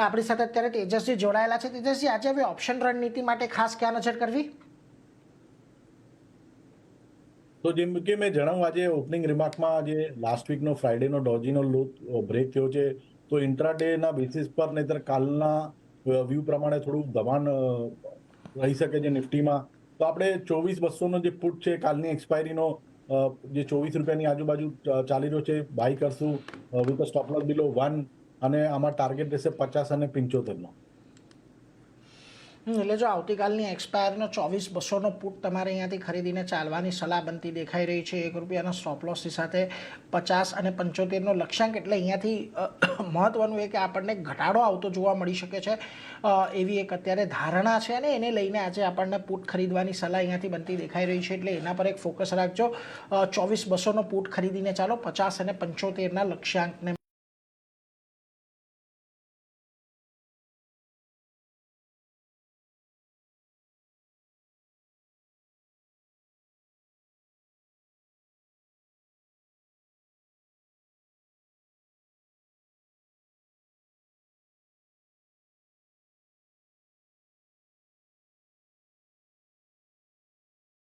આપણી સાથે અત્યારે તેજસ્વી જોડાયેલા છે. તેજસ્વી, આજે હવે ઓપ્શન રણનીતિ માટે ખાસ ક્યાં નજર કરવી? તો જેમ કે મેં જણાવ્યું, આજે ઓપનિંગ રિમાર્કમાં જે લાસ્ટ વીકનો ફ્રાઈડેનો ડોજીનો લો બ્રેક થયો છે, તો ઇન્ટ્રાડેના બેસિસ પર નહીતર કાલના વ્યૂ પ્રમાણે થોડું દબાણ રહી શકે છે નિફ્ટીમાં. તો આપણે 24,200નો જે પુટ છે કાલની એક્સપાયરીનો, જે 24 રૂપિયાની આજુબાજુ ચાલી રહ્યો છે, બાય કરશું વિથ સ્ટોપ લોસ બિલો 1, અને આમાં ટાર્ગેટ રહેશે 50 અને 75નો. એટલે જો આવતીકાલની એક્સપાયરનો 24,200નો પુટ તમારે અહીંયાથી ખરીદીને ચાલવાની સલાહ બનતી દેખાઈ રહી છે. ₹1 સ્ટોપ લોસની સાથે 50 અને 75નો લક્ષ્યાંક. એટલે અહીંયાથી મહત્વનું એ કે આપણને ઘટાડો આવતો જોવા મળી શકે છે, એવી એક અત્યારે ધારણા છે, અને એને લઈને આજે આપણને પુટ ખરીદવાની સલાહ અહીંયાથી બનતી દેખાઈ રહી છે. એટલે એના પર એક ફોકસ રાખજો. 24,200નો પુટ ખરીદીને ચાલો 50 અને 75ના લક્ષ્યાંકને